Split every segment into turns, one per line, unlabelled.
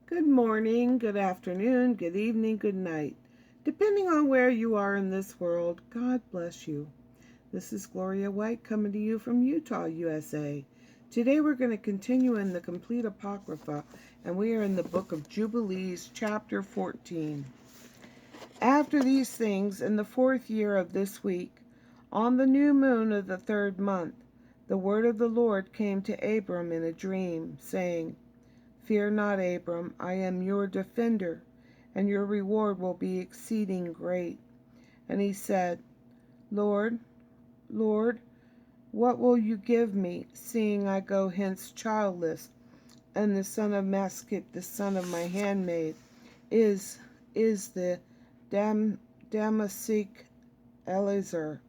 Good morning, good afternoon, good evening, good night. Depending on where you are in this world, God bless you. This is Gloria White coming to you from Utah, USA. Today we're going to continue in the Complete Apocrypha, and we are in the book of Jubilees, chapter 14. After these things, in the 4th year of this week, on the new moon of the 3rd month, the word of the Lord came to Abram in a dream, saying, Fear not, Abram, I am your defender, and your reward will be exceeding great. And he said, Lord, Lord, what will you give me, seeing I go hence childless, and the son of Maschit, the son of my handmaid, is the Damascene Eleazar.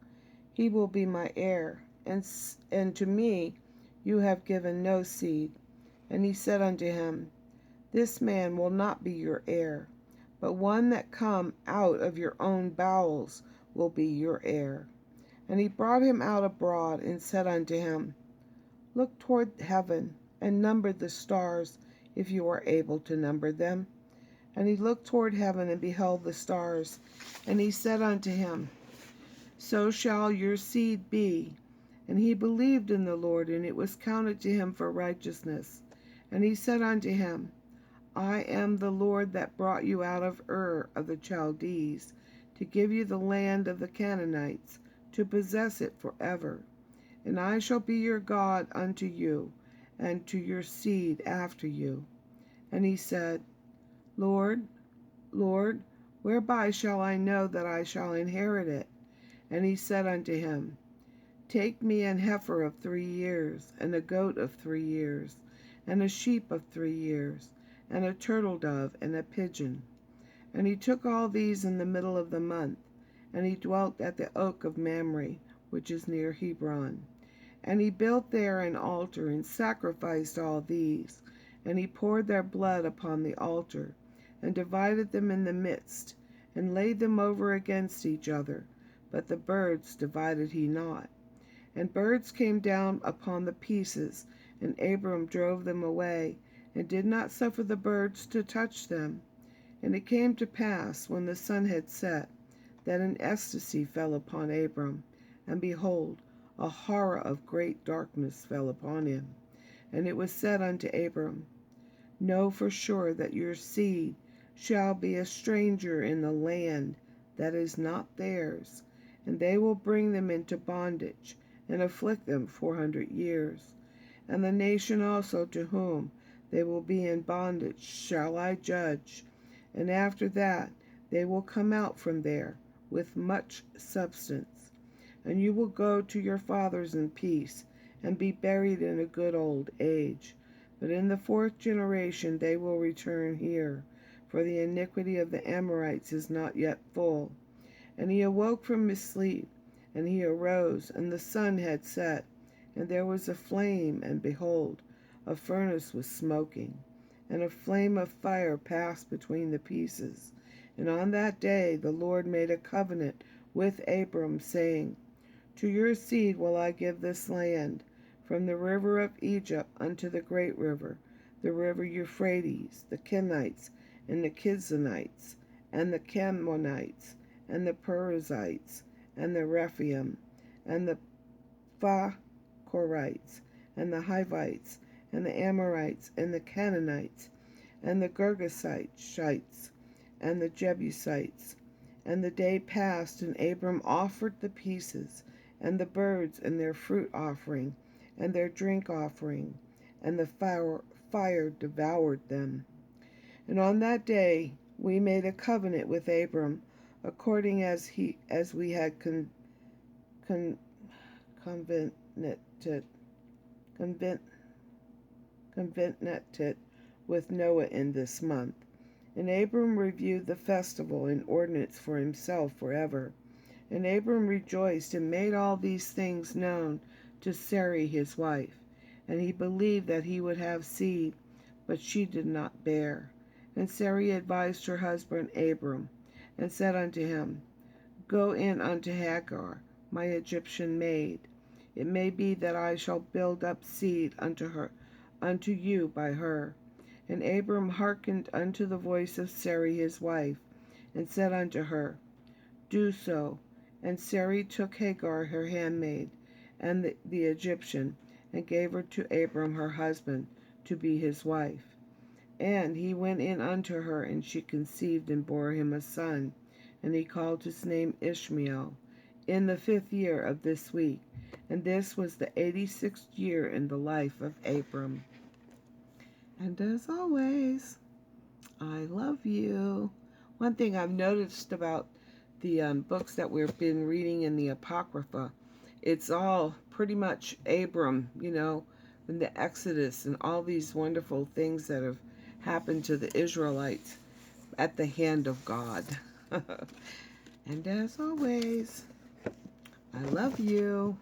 He will be my heir, and to me you have given no seed. And he said unto him, This man will not be your heir, but one that come out of your own bowels will be your heir. And he brought him out abroad, and said unto him, Look toward heaven, and number the stars, if you are able to number them. And he looked toward heaven, and beheld the stars. And he said unto him, So shall your seed be. And he believed in the Lord, and it was counted to him for righteousness. And he said unto him, I am the Lord that brought you out of Ur of the Chaldees, to give you the land of the Canaanites, to possess it forever. And I shall be your God unto you, and to your seed after you. And he said, Lord, Lord, whereby shall I know that I shall inherit it? And he said unto him, Take me an heifer of 3 years, and a goat of 3 years, and a sheep of 3 years, and a turtle dove, and a pigeon. And he took all these in the middle of the month, and he dwelt at the oak of Mamre, which is near Hebron. And he built there an altar, and sacrificed all these. And he poured their blood upon the altar, and divided them in the midst, and laid them over against each other. But the birds divided he not. And birds came down upon the pieces, and Abram drove them away, and did not suffer the birds to touch them. And it came to pass, when the sun had set, that an ecstasy fell upon Abram, and behold, a horror of great darkness fell upon him. And it was said unto Abram, Know for sure that your seed shall be a stranger in the land that is not theirs, and they will bring them into bondage, and afflict them 400 years. And the nation also to whom they will be in bondage shall I judge, and after that they will come out from there with much substance. And you will go to your fathers in peace, and be buried in a good old age. But in the 4th generation they will return here, for the iniquity of the Amorites is not yet full. And he awoke from his sleep, and he arose, and the sun had set, and there was a flame, and behold, a furnace was smoking, and a flame of fire passed between the pieces. And on that day the Lord made a covenant with Abram, saying, To your seed will I give this land, from the river of Egypt unto the great river, the river Euphrates, the Kenites, and the Kizonites, and the Canaanites, and the Perizzites, and the Rephaim, and the Phachorites, and the Hivites, and the Amorites, and the Canaanites, and the Girgashites, and the Jebusites. And the day passed, and Abram offered the pieces, and the birds, and their fruit offering, and their drink offering, and the fire devoured them. And on that day we made a covenant with Abram, according as we had covenanted with Noah in this month. And Abram reviewed the festival and ordinance for himself forever. And Abram rejoiced, and made all these things known to Sarai his wife. And he believed that he would have seed, but she did not bear. And Sarai advised her husband Abram, and said unto him, Go in unto Hagar, my Egyptian maid. It may be that I shall build up seed unto you by her. And Abram hearkened unto the voice of Sarai his wife, and said unto her, Do so. And Sarai took Hagar her handmaid, and the Egyptian, and gave her to Abram her husband, to be his wife. And he went in unto her, and she conceived and bore him a son, and he called his name Ishmael, in the 5th year of this week. And this was the 86th year in the life of Abram. And as always, I love you. One thing I've noticed about the books that we've been reading in the Apocrypha, it's all pretty much Abram, and the Exodus and all these wonderful things that have happened to the Israelites at the hand of God. And as always, I love you.